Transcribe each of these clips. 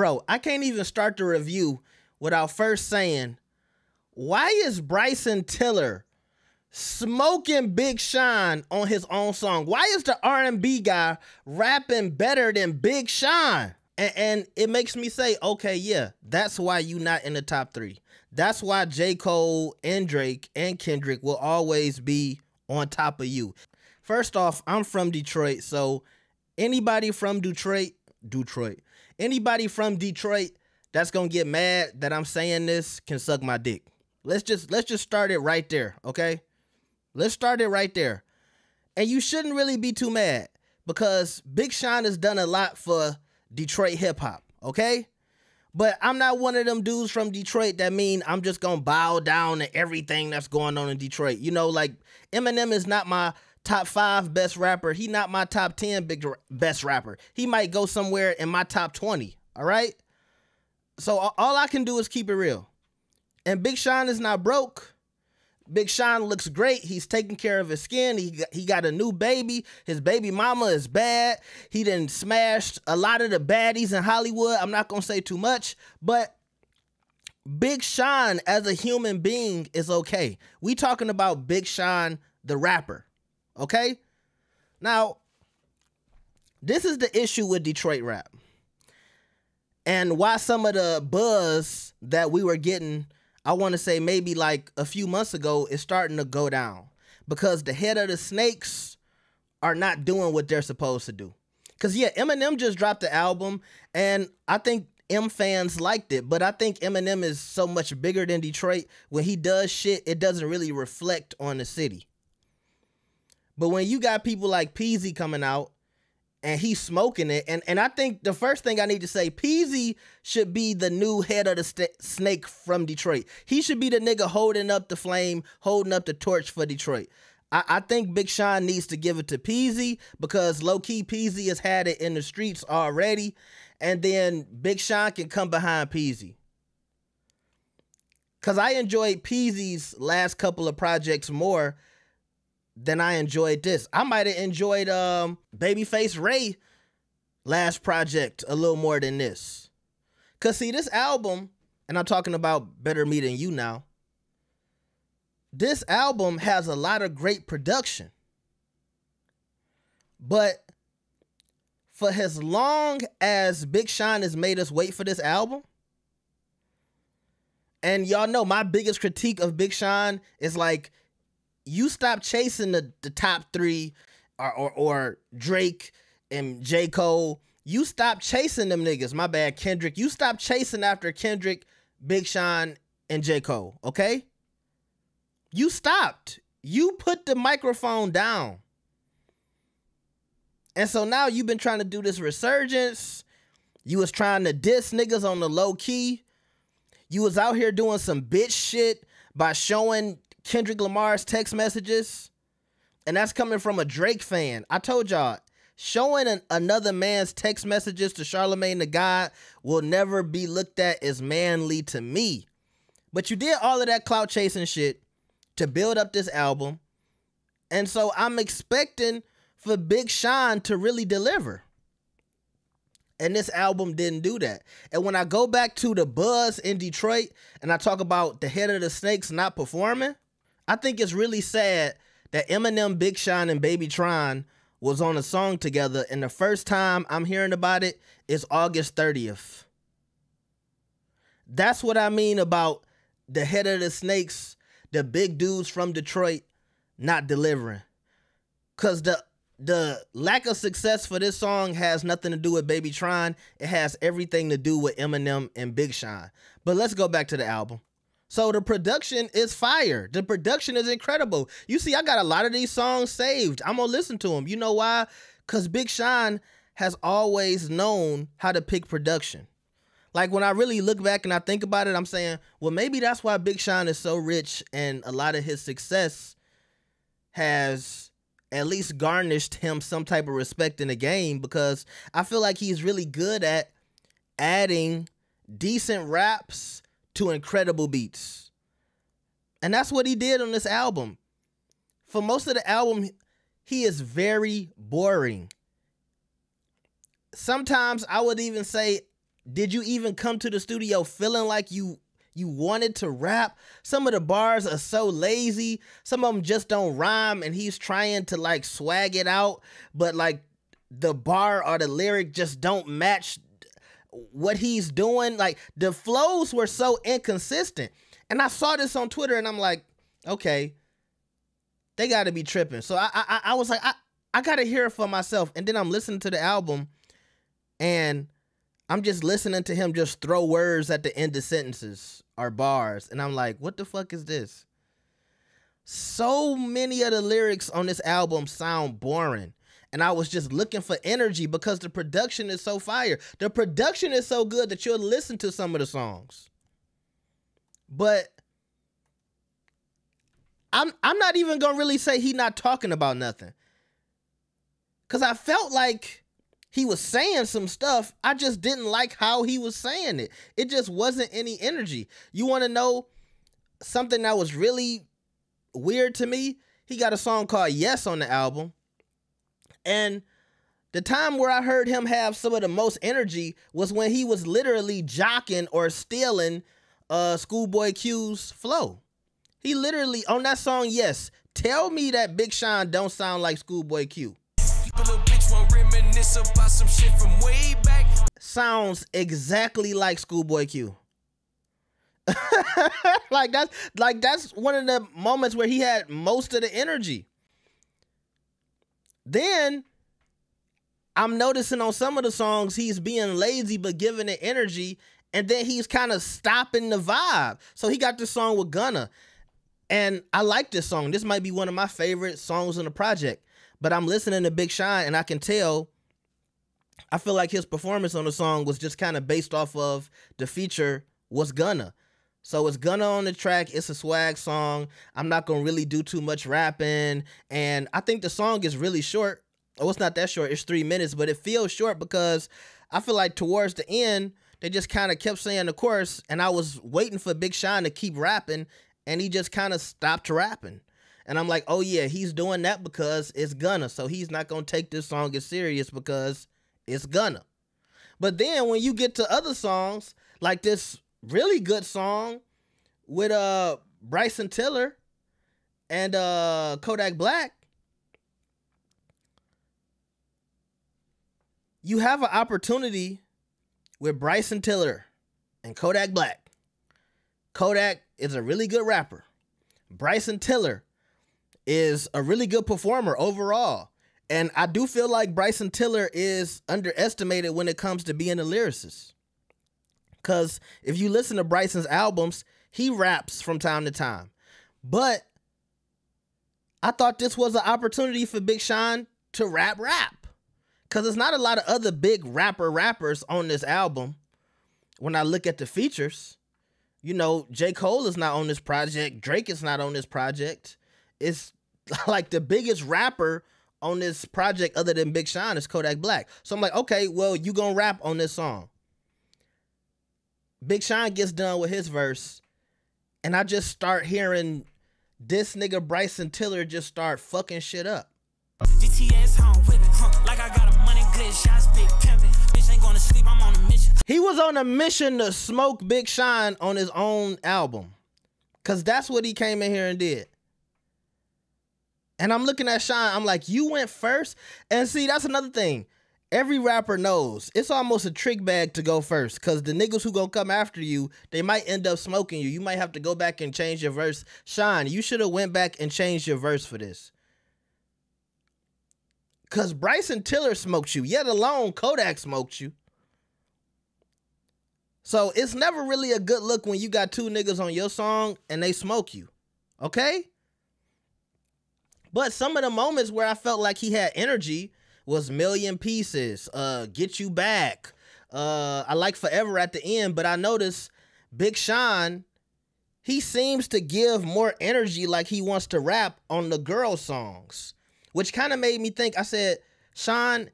Bro, I can't even start the review without first saying, why is Bryson Tiller smoking Big Sean on his own song? Why is the R&B guy rapping better than Big Sean? And it makes me say, okay, yeah, that's why you not in the top 3. That's why J. Cole and Drake and Kendrick will always be on top of you. First off, I'm from Detroit, so anybody from Detroit, anybody from Detroit that's gonna get mad that I'm saying this can suck my dick. Let's just start it right there, okay? Let's start it right there. And you shouldn't really be too mad because Big Sean has done a lot for Detroit hip hop, okay? But I'm not one of them dudes from Detroit that mean I'm just gonna bow down to everything that's going on in Detroit. You know, like Eminem is not my top 5 best rapper. He not my top 10 best rapper. He might go somewhere in my top 20, all right? So all I can do is keep it real. And Big Sean is not broke. Big Sean looks great. He's taking care of his skin. He got a new baby. His baby mama is bad. He done smashed a lot of the baddies in Hollywood. I'm not going to say too much, but Big Sean as a human being is okay. We talking about Big Sean, the rapper, okay? Now, this is the issue with Detroit rap and why some of the buzz that we were getting, I want to say maybe like a few months ago, is starting to go down because the head of the snakes are not doing what they're supposed to do. Because, yeah, Eminem just dropped the album, and I think M fans liked it, but I think Eminem is so much bigger than Detroit. When he does shit, it doesn't really reflect on the city. But when you got people like Peasy coming out, and he's smoking it. And I think the first thing I need to say, Peasy should be the new head of the snake from Detroit. He should be the nigga holding up the flame, holding up the torch for Detroit. I think Big Sean needs to give it to Peasy because low-key Peasy has had it in the streets already. And then Big Sean can come behind Peasy. Because I enjoyed Peasy's last couple of projects more than I enjoyed this. I might have enjoyed Babyface Ray last project a little more than this. Cause see, this album, and I'm talking about Better Me Than You now, this album has a lot of great production. But for as long as Big Sean has made us wait for this album, and y'all know my biggest critique of Big Sean is like, you stop chasing the top 3 or Drake and J. Cole. You stop chasing them niggas. My bad, Kendrick. You stop chasing after Kendrick, Big Sean, and J. Cole, okay? You stopped. You put the microphone down. And so now you've been trying to do this resurgence. You was trying to diss niggas on the low key. You was out here doing some bitch shit by showing Kendrick Lamar's text messages, and that's coming from a Drake fan. I told y'all, showing another man's text messages to Charlamagne the God will never be looked at as manly to me. But you did all of that clout chasing shit to build up this album, and so I'm expecting for Big Sean to really deliver. And this album didn't do that. And when I go back to the buzz in Detroit and I talk about the head of the snakes not performing, I think it's really sad that Eminem, Big Sean, and Baby Tron was on a song together, and the first time I'm hearing about it is August 30th. That's what I mean about the head of the snakes, the big dudes from Detroit, not delivering. Because the lack of success for this song has nothing to do with Baby Tron. It has everything to do with Eminem and Big Sean. But let's go back to the album. So the production is fire. The production is incredible. You see, I got a lot of these songs saved. I'm going to listen to them. You know why? Because Big Sean has always known how to pick production. Like when I really look back and I think about it, I'm saying, well, maybe that's why Big Sean is so rich and a lot of his success has at least garnished him some type of respect in the game, because I feel like he's really good at adding decent raps to incredible beats. And that's what he did on this album. For most of the album, he is very boring. Sometimes I would even say did you even come to the studio feeling like you wanted to rap? Some of the bars are so lazy. Some of them just don't rhyme, and he's trying to like swag it out, but like the bar or the lyric just don't match what he's doing. Like the flows were so inconsistent. And I saw this on Twitter and I'm like, okay, they got to be tripping. So I was like, I got to hear it for myself. And then I'm listening to the album and I'm just listening to him just throw words at the end of sentences or bars. And I'm like, what the fuck is this? So many of the lyrics on this album sound boring. And I was just looking for energy because the production is so fire. The production is so good that you'll listen to some of the songs. But I'm not even going to really say he not talking about nothing. Because I felt like he was saying some stuff. I just didn't like how he was saying it. It just wasn't any energy. You want to know something that was really weird to me? He got a song called Yes on the album. And the time where I heard him have some of the most energy was when he was literally jocking or stealing Schoolboy Q's flow. He literally, on that song, Yes, tell me that Big Sean don't sound like Schoolboy Q. About some shit from way back. Sounds exactly like Schoolboy Q. like that's one of the moments where he had most of the energy. Then I'm noticing on some of the songs he's being lazy but giving it energy, and then he's kind of stopping the vibe. So he got this song with Gunna, and I like this song. This might be one of my favorite songs on the project. But I'm listening to Big Sean, and I can tell, I feel like his performance on the song was just kind of based off of the feature was Gunna. So it's Gunna on the track. It's a swag song. I'm not going to really do too much rapping. And I think the song is really short. Oh, it's not that short. It's 3 minutes, but it feels short because I feel like towards the end, they just kind of kept saying the chorus, and I was waiting for Big Sean to keep rapping, and he just kind of stopped rapping. And I'm like, oh yeah, he's doing that because it's Gunna. So he's not going to take this song as serious because it's Gunna. But then when you get to other songs, like this really good song with Bryson Tiller and Kodak Black, you have an opportunity with Bryson Tiller and Kodak Black. Kodak is a really good rapper. Bryson Tiller is a really good performer overall. And I do feel like Bryson Tiller is underestimated when it comes to being a lyricist. Because if you listen to Bryson's albums, he raps from time to time. But I thought this was an opportunity for Big Sean to rap. Because there's not a lot of other big rappers on this album. When I look at the features, you know, J. Cole is not on this project. Drake is not on this project. It's like the biggest rapper on this project other than Big Sean is Kodak Black. So I'm like, okay, well, you gonna rap on this song. Big Sean gets done with his verse, and I just start hearing this nigga Bryson Tiller just start fucking shit up. He was on a mission to smoke Big Sean on his own album, because that's what he came in here and did. And I'm looking at Sean, I'm like, you went first? And see, that's another thing. Every rapper knows it's almost a trick bag to go first, because the niggas who gonna come after you, they might end up smoking you. You might have to go back and change your verse. Sean, you should have went back and changed your verse for this. Because Bryson Tiller smoked you, yet alone Kodak smoked you. So it's never really a good look when you got two niggas on your song and they smoke you. Okay? But some of the moments where I felt like he had energy was Million Pieces, Get You Back. I like Forever at the end, but I noticed Big Sean, he seems to give more energy like he wants to rap on the girl songs, which kind of made me think, I said, Sean,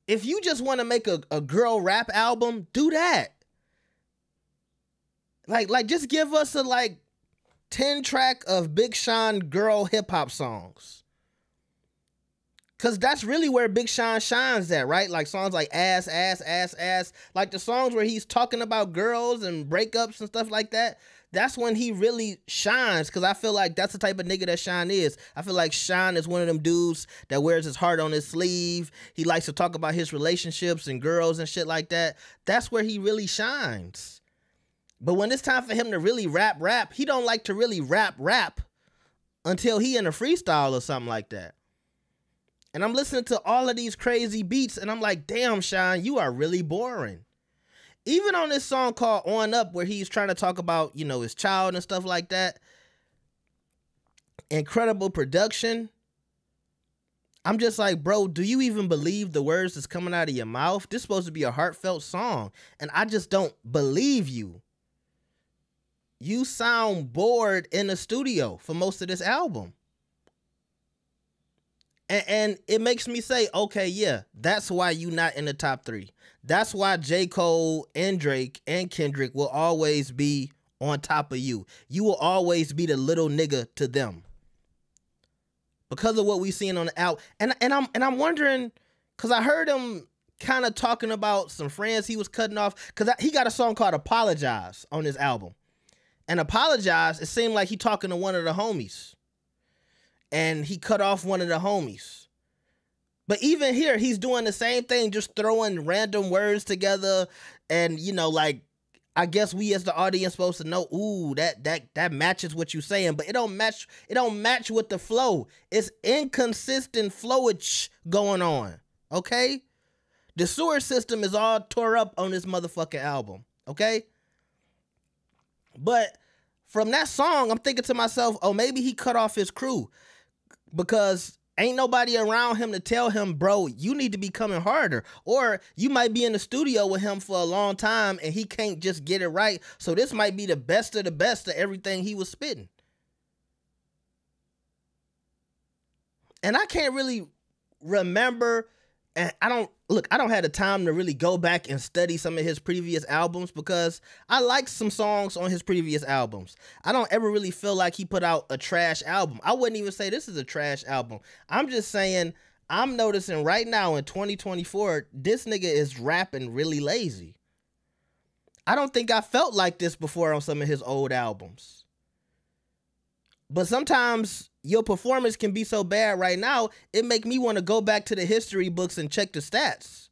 if you just want to make a girl rap album, do that. Like just give us a 10 track of Big Sean girl hip hop songs. Cause that's really where Big Sean shines at, right? Like songs like Ass, Ass, Ass, Ass. Like the songs where he's talking about girls and breakups and stuff like that. That's when he really shines. Cause I feel like that's the type of nigga that Sean is. I feel like Sean is one of them dudes that wears his heart on his sleeve. He likes to talk about his relationships and girls and shit like that. That's where he really shines. But when it's time for him to really rap, he don't like to really rap until he in a freestyle or something like that. And I'm listening to all of these crazy beats, and I'm like, damn, Sean, you are really boring. Even on this song called On Up, where he's trying to talk about, you know, his child and stuff like that, incredible production. I'm just like, bro, do you even believe the words that's coming out of your mouth? This is supposed to be a heartfelt song, and I just don't believe you. You sound bored in the studio for most of this album. And it makes me say, okay, yeah, that's why you not in the top 3. That's why J. Cole and Drake and Kendrick will always be on top of you. You will always be the little nigga to them. Because of what we seen on the album. And I'm wondering, because I heard him kind of talking about some friends he was cutting off. Because he got a song called Apologize on his album. And Apologize, it seemed like he talking to one of the homies. And he cut off one of the homies. But even here, he's doing the same thing, just throwing random words together. And, you know, like, I guess we as the audience supposed to know, ooh, that matches what you're saying. But it don't match with the flow. It's inconsistent flowage going on, okay? The sewer system is all tore up on this motherfucking album, okay? But from that song, I'm thinking to myself, oh, maybe he cut off his crew. Because ain't nobody around him to tell him, bro, you need to be coming harder. Or you might be in the studio with him for a long time and he can't just get it right. So this might be the best of everything he was spitting. And I can't really remember, and I don't have the time to really go back and study some of his previous albums because I like some songs on his previous albums. I don't ever really feel like he put out a trash album. I wouldn't even say this is a trash album. I'm just saying I'm noticing right now in 2024, this nigga is rapping really lazy. I don't think I felt like this before on some of his old albums. But sometimes your performance can be so bad right now, it make me want to go back to the history books and check the stats.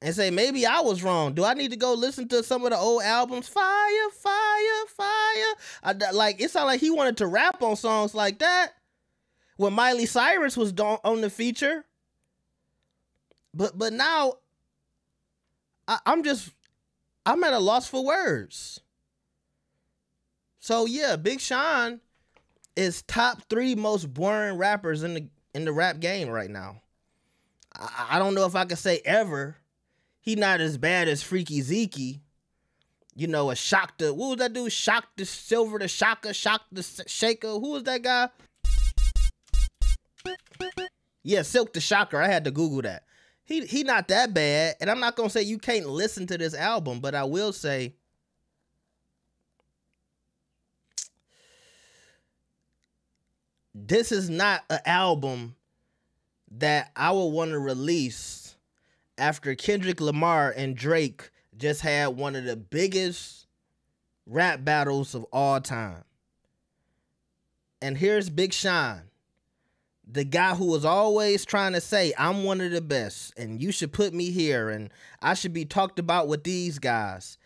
And say, maybe I was wrong. Do I need to go listen to some of the old albums? Fire, fire, fire. Like, it sounded like he wanted to rap on songs like that. When Miley Cyrus was on the feature. But now, I'm at a loss for words. So yeah, Big Sean is top 3 most boring rappers in the rap game right now. I don't know if I could say ever. He not as bad as Freaky Zeke. You know, a Shock the, what was that dude? Shock the Silver, the Shocker, Shock the Shaker. Who was that guy? Yeah, Silk the Shocker. I had to Google that. He not that bad. And I'm not going to say you can't listen to this album, but I will say this is not an album that I would want to release after Kendrick Lamar and Drake just had one of the biggest rap battles of all time. And here's Big Sean, the guy who was always trying to say, I'm one of the best, and you should put me here, and I should be talked about with these guys.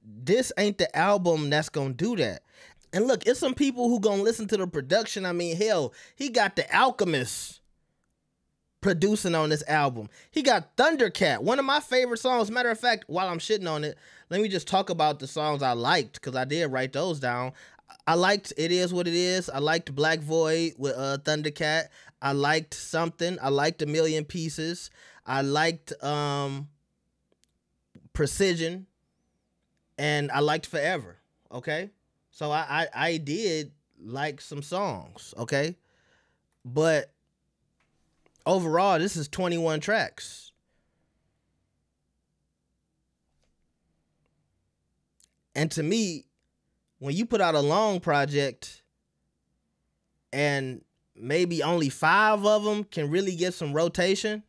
This ain't the album that's gonna do that. And look, it's some people who gonna listen to the production. I mean, hell, he got The Alchemist producing on this album. He got Thundercat, one of my favorite songs. Matter of fact, while I'm shitting on it, let me just talk about the songs I liked, because I did write those down. I liked It Is What It Is. I liked Black Void with Thundercat. I liked Something. I liked A Million Pieces. I liked Precision. And I liked Forever. Okay? So I did like some songs, okay? But overall, this is 21 tracks. And to me, when you put out a long project and maybe only 5 of them can really get some rotation.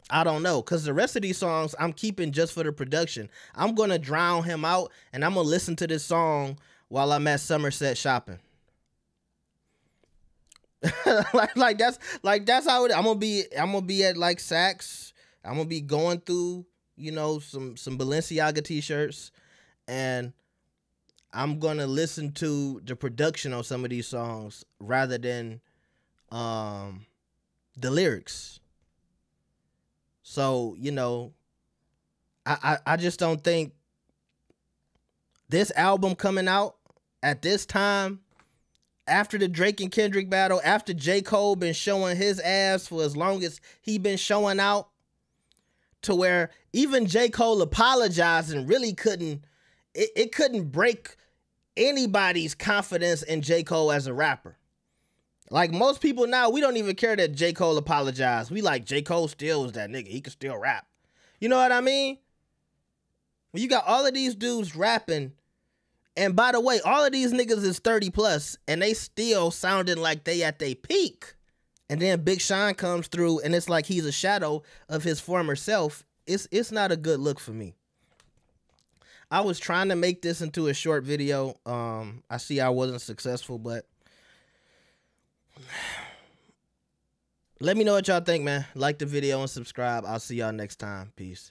I don't know, because the rest of these songs I'm keeping just for the production. I'm going to drown him out, and I'm going to listen to this song while I'm at Somerset shopping. like that's how it, I'm gonna be at like Saks. I'm gonna be going through, you know, some Balenciaga t-shirts, and I'm gonna listen to the production on some of these songs rather than the lyrics. So, you know, I just don't think this album coming out at this time, after the Drake and Kendrick battle, after J. Cole been showing his ass for as long as he been showing out, to where even J. Cole apologizing really couldn't, it couldn't break anybody's confidence in J. Cole as a rapper. Like most people now, we don't even care that J. Cole apologized. We like, J. Cole still was that nigga. He could still rap. You know what I mean? When you got all of these dudes rapping, and by the way, all of these niggas is 30 plus, and they still sounding like they at their peak. And then Big Sean comes through, and it's like he's a shadow of his former self. It's not a good look for me. I was trying to make this into a short video. I see I wasn't successful, but let me know what y'all think, man. Like the video and subscribe. I'll see y'all next time. Peace.